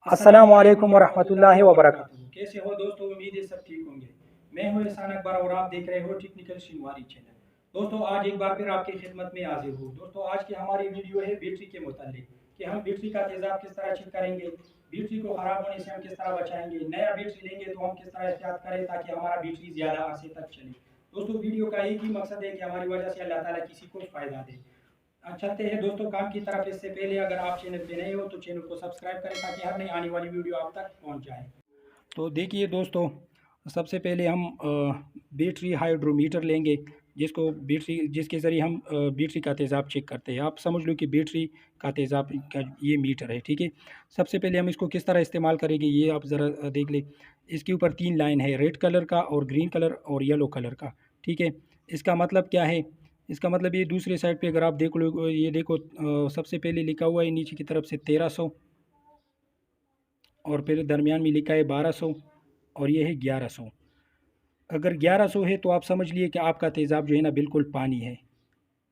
अस्सलाम वालेकुम वरहमतुल्लाहि वबरकातुहू। कैसे हो दोस्तों? उम्मीद है सब ठीक होंगे। मैं हूं एहसान अकबर और आप देख रहे हो टेक्निकल शिनवारी चैनल। दोस्तों आज एक बार फिर आपकी खिदमत में हाजिर हूँ। दोस्तों आज की हमारी वीडियो है बैटरी के मुतालिक कि हम बैटरी का तेज़ाब किस तरह चेक करेंगे, बैटरी को ख़राब होने से हम किस तरह बचाएंगे, नया बैटरी लेंगे तो हम किस तरह एहतियात करें ताकि हमारा बैटरी ज़्यादा अरसे तक चले। दोस्तों वीडियो का एक ही मकसद है कि हमारी वजह से अल्लाह ताला किसी को फ़ायदा दे। चलते हैं दोस्तों काम की तरफ। इससे पहले अगर आप चैनल पे नए हो तो चैनल को सब्सक्राइब करें ताकि हर नई आने वाली वीडियो आप तक पहुंच जाए। तो देखिए दोस्तों, सबसे पहले हम बैटरी हाइड्रोमीटर लेंगे, जिसके ज़रिए हम बैटरी का तेज़ाब चेक करते हैं। आप समझ लो कि बैटरी का तेज़ाब का ये मीटर है, ठीक है। सबसे पहले हम इसको किस तरह इस्तेमाल करेंगे ये आप ज़रा देख लें। इसके ऊपर 3 लाइन है, रेड कलर का और ग्रीन कलर और येलो कलर का, ठीक है। इसका मतलब क्या है? इसका मतलब ये दूसरे साइड पे अगर आप देख लो, ये देखो सबसे पहले लिखा हुआ है नीचे की तरफ से 1300 और फिर दरमियान में लिखा है 1200 और ये है 1100। अगर 1100 है तो आप समझ लिए कि आपका तेज़ाब जो है ना बिल्कुल पानी है,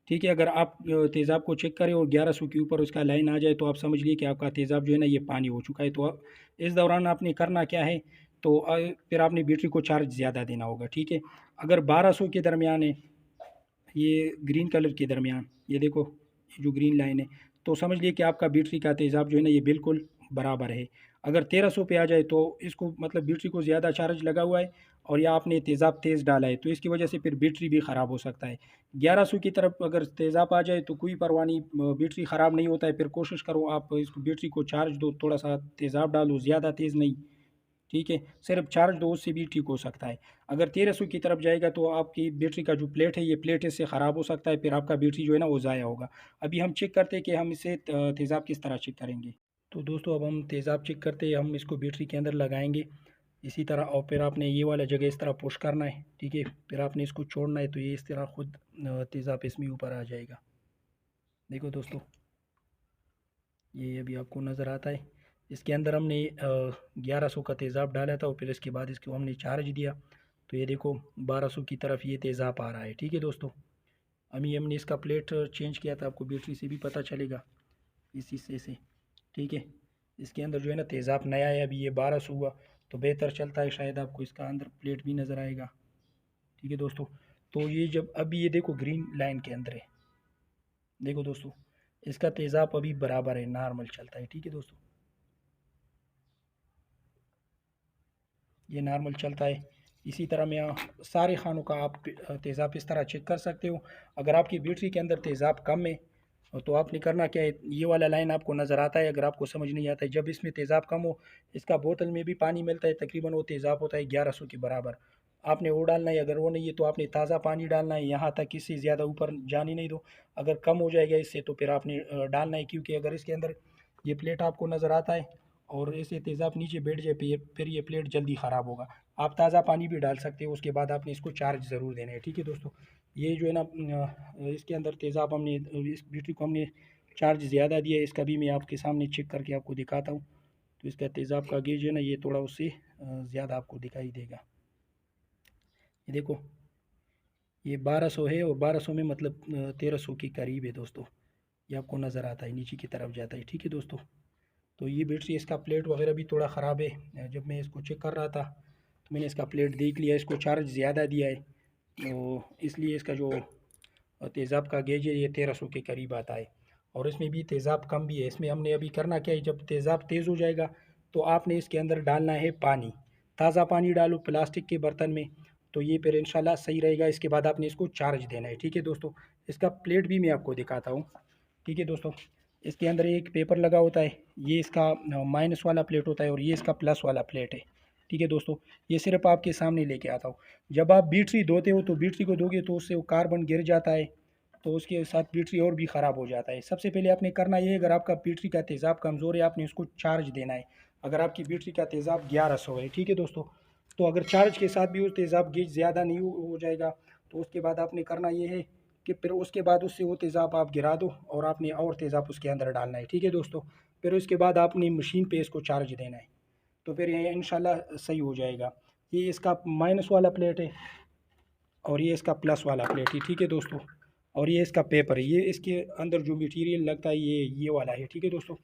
ठीक है। अगर आप तेज़ाब को चेक करें और 1100 के ऊपर उसका लाइन आ जाए तो आप समझ लिए कि आपका तेज़ाब जो है ना ये पानी हो चुका है। तो इस दौरान आपने करना क्या है, तो फिर आपने बैटरी को चार्ज ज़्यादा देना होगा, ठीक है। अगर 1200 के दरमियान है, ये ग्रीन कलर के दरमियान, ये देखो ये जो ग्रीन लाइन है, तो समझ लिए कि आपका बैटरी का तेज़ाब जो है ना ये बिल्कुल बराबर है। अगर 1300 पे आ जाए तो इसको मतलब बैटरी को ज़्यादा चार्ज लगा हुआ है और या आपने तेज़ाब तेज़ डाला है तो इसकी वजह से फिर बैटरी भी ख़राब हो सकता है। 1100 की तरफ अगर तेज़ाब आ जाए तो कोई परवाह नहीं, बैटरी ख़राब नहीं होता है। फिर कोशिश करो आप इसको बैटरी को चार्ज दो, थोड़ा सा तेज़ाब डालो, ज़्यादा तेज़ नहीं, ठीक है। सिर्फ चार्ज दो, उससे भी ठीक हो सकता है। अगर 1300 की तरफ जाएगा तो आपकी बैटरी का जो प्लेट है ये प्लेट इससे ख़राब हो सकता है, फिर आपका बैटरी जो है ना वो ज़ाया होगा। अभी हम चेक करते हैं कि हम इसे तेज़ाब किस तरह चेक करेंगे। तो दोस्तों अब हम तेज़ाब चेक करते हैं, हम इसको बैटरी के अंदर लगाएंगे इसी तरह और फिर आपने ये वाला जगह इस तरह पुश करना है, ठीक है। फिर आपने इसको छोड़ना है तो ये इस तरह खुद तेज़ाब इसमें ऊपर आ जाएगा। देखो दोस्तों, ये अभी आपको नज़र आता है। इसके अंदर हमने 1100 का तेज़ाब डाला था और फिर इसके बाद इसको हमने चार्ज दिया तो ये देखो 1200 की तरफ ये तेज़ाब आ रहा है, ठीक है दोस्तों। अभी हमने इसका प्लेट चेंज किया था, आपको बैटरी से भी पता चलेगा इस हिस्से से, ठीक है। इसके अंदर जो है ना तेज़ाब नया है, अभी ये 1200 हुआ तो बेहतर चलता है, शायद आपको इसका अंदर प्लेट भी नज़र आएगा, ठीक है दोस्तों। तो ये जब अभी ये देखो ग्रीन लाइन के अंदर है, देखो दोस्तों इसका तेज़ाब अभी बराबर है, नॉर्मल चलता है, ठीक है दोस्तों। ये नॉर्मल चलता है। इसी तरह मैं सारे खानों का आप तेज़ाब इस तरह चेक कर सकते हो। अगर आपकी बैटरी के अंदर तेज़ाब कम है तो आपने करना क्या है, ये वाला लाइन आपको नज़र आता है। अगर आपको समझ नहीं आता है, जब इसमें तेज़ाब कम हो, इसका बोतल में भी पानी मिलता है, तकरीबन वो तेज़ाब होता है 1100 के बराबर, आपने वो डालना है। अगर वो नहीं है तो आपने ताज़ा पानी डालना है, यहाँ तक इससे ज़्यादा ऊपर जाने नहीं दो। अगर कम हो जाएगा इससे तो फिर आपने डालना है, क्योंकि अगर इसके अंदर ये प्लेट आपको नज़र आता है और ऐसे तेज़ाब नीचे बैठ जाए फिर ये प्लेट जल्दी ख़राब होगा। आप ताज़ा पानी भी डाल सकते हो, उसके बाद आपने इसको चार्ज ज़रूर देना है, ठीक है दोस्तों। ये जो है ना इसके अंदर तेज़ाब हमने इस बैटरी को हमने चार्ज ज़्यादा दिया है, इसका भी मैं आपके सामने चेक करके आपको दिखाता हूँ। तो इसका तेज़ाब का गेज है ना ये थोड़ा उससे ज़्यादा आपको दिखाई देगा। ये देखो ये 1200 है और 1200 में मतलब 1300 के करीब है दोस्तों। ये आपको नज़र आता है, नीचे की तरफ जाता है, ठीक है दोस्तों। तो ये बैटरी इसका प्लेट वगैरह भी थोड़ा ख़राब है। जब मैं इसको चेक कर रहा था तो मैंने इसका प्लेट देख लिया, इसको चार्ज ज़्यादा दिया है तो इसलिए इसका जो तेज़ाब का गेज है ये 1300 के करीब आता है और इसमें भी तेज़ाब कम भी है। इसमें हमने अभी करना क्या है, जब तेज़ाब तेज़ हो जाएगा तो आपने इसके अंदर डालना है पानी, ताज़ा पानी डालो प्लास्टिक के बर्तन में, तो ये फिर इंशाल्लाह सही रहेगा। इसके बाद आपने इसको चार्ज देना है, ठीक है दोस्तों। इसका प्लेट भी मैं आपको दिखाता हूँ, ठीक है दोस्तों। इसके अंदर एक पेपर लगा होता है, ये इसका माइनस वाला प्लेट होता है और ये इसका प्लस वाला प्लेट है, ठीक है दोस्तों। ये सिर्फ आपके सामने लेके आता हूँ। जब आप बैटरी धोते हो तो बैटरी को दोगे तो उससे वो कार्बन गिर जाता है, तो उसके साथ बैटरी और भी ख़राब हो जाता है। सबसे पहले आपने करना ये है, अगर आपका बैटरी का तेज़ाब कमज़ोर है आपने उसको चार्ज देना है। अगर आपकी बैटरी का तेज़ाब 1100 है, ठीक है दोस्तों, तो अगर चार्ज के साथ भी वो तेज़ाब गेज ज़्यादा नहीं हो जाएगा तो उसके बाद आपने करना ये है कि फिर उसके बाद उससे वो तेज़ाब आप गिरा दो और आपने और तेज़ाब उसके अंदर डालना है, ठीक है दोस्तों। फिर उसके बाद आपने मशीन पे इसको चार्ज देना है, तो फिर ये इंशाल्लाह सही हो जाएगा। ये इसका माइनस वाला प्लेट है और ये इसका प्लस वाला प्लेट है, ठीक है दोस्तों। और ये इसका पेपर है, ये इसके अंदर जो मटेरियल लगता है ये वाला है, ठीक है दोस्तों।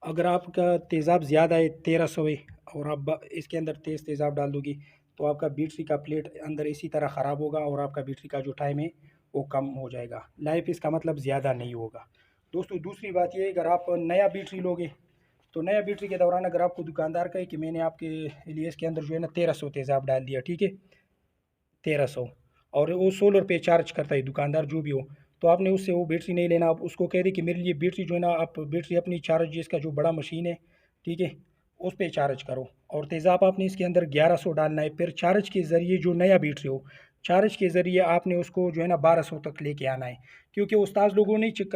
अगर आपका तेज़ाब ज़्यादा है 1300 है और आप इसके अंदर तेज़ तेज़ाब डाल दोगे तो आपका बैटरी का प्लेट अंदर इसी तरह ख़राब होगा और आपका बैटरी का जो टाइम है वो कम हो जाएगा, लाइफ इसका मतलब ज़्यादा नहीं होगा। दोस्तों दूसरी बात ये है, अगर आप नया बैटरी लोगे तो नया बैटरी के दौरान अगर आपको दुकानदार कहे कि मैंने आपके लिए इसके अंदर जो है ना 1300 तेज़ाब डाल दिया, ठीक है, 1300, और वो सोलर पे चार्ज करता है दुकानदार जो भी हो, तो आपने उससे वो बैटरी नहीं लेना। आप उसको कह दें कि मेरे लिए बैटरी जो है ना, आप बैटरी अपनी चार्ज जिसका जो बड़ा मशीन है, ठीक है, उस पे चार्ज करो और तेज़ाब आपने इसके अंदर 1100 डालना है। फिर चार्ज के ज़रिए जो नया बैटरी हो, चार्ज के ज़रिए आपने उसको जो है ना 1200 तक लेके आना है। क्योंकि उस्ताद लोगों ने चेक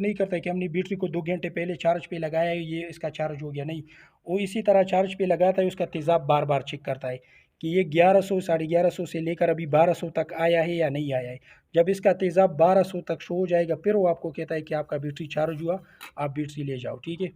नहीं करता है कि हमने बैटरी को 2 घंटे पहले चार्ज पे लगाया है, ये इसका चार्ज हो गया, नहीं, वो इसी तरह चार्ज पे लगाता है, उसका तेज़ाब बार बार चेक करता है कि ये 1100 1150 से लेकर अभी 1200 तक आया है या नहीं आया है। जब इसका तेज़ाब 1200 तक शो हो जाएगा फिर वो आपको कहता है कि आपका बैटरी चार्ज हुआ, आप बैटरी ले जाओ, ठीक है।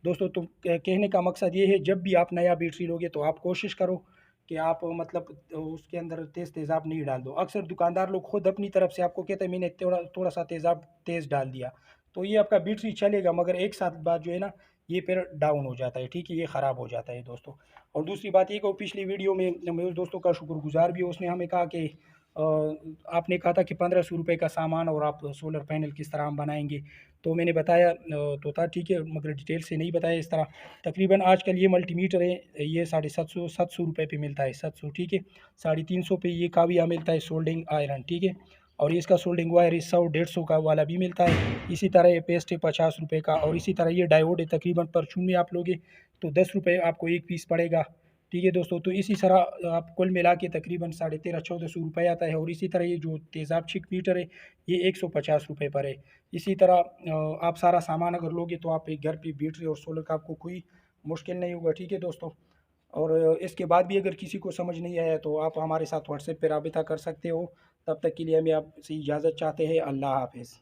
दोस्तों तो कहने का मकसद ये है, जब भी आप नया बैटरी लोगे तो आप कोशिश करो कि आप मतलब उसके अंदर तेज़ तेज़ाब नहीं डाल दो। अक्सर दुकानदार लोग खुद अपनी तरफ से आपको कहते हैं मैंने थोड़ा थोड़ा सा तेज़ाब तेज़ डाल दिया, तो ये आपका बैटरी चलेगा मगर एक साथ बाद जो है ना ये फिर डाउन हो जाता है, ठीक है, ये ख़राब हो जाता है दोस्तों। और दूसरी बात ये कि पिछली वीडियो में मैं उस दोस्तों का शुक्रगुजार भी हूँ, उसने हमें कहा कि आपने कहा था कि 1500 रुपये का सामान और आप सोलर पैनल किस तरह हम बनाएंगे, तो मैंने बताया तो था, ठीक है, मगर डिटेल से नहीं बताया इस तरह। तकरीबन आजकल ये मल्टीमीटर है, ये 750 रुपये पे मिलता है, 700, ठीक है, 350 पे ये काविया मिलता है सोल्डिंग आयरन, ठीक है, और इसका सोल्डिंग वायर 100 150 का वाला भी मिलता है। इसी तरह ये पेस्ट है 50 रुपये का, और इसी तरह ये डायोड है तकरीबन परचून में आप लोगे तो 10 रुपये आपको एक पीस पड़ेगा, ठीक है दोस्तों। तो इसी तरह आप कुल मिला के तकरीबन 1350 1400 रुपये आता है। और इसी तरह ये जो तेज़ाब छिक मीटर है ये 150 रुपये पर है। इसी तरह आप सारा सामान अगर लोगे तो आप एक घर पे बैटरी और सोलर का आपको कोई मुश्किल नहीं होगा, ठीक है दोस्तों। और इसके बाद भी अगर किसी को समझ नहीं आया तो आप हमारे साथ व्हाट्सएप पर रबता कर सकते हो। तब तक के लिए हमें आपसे इजाज़त चाहते हैं। अल्लाह हाफिज़।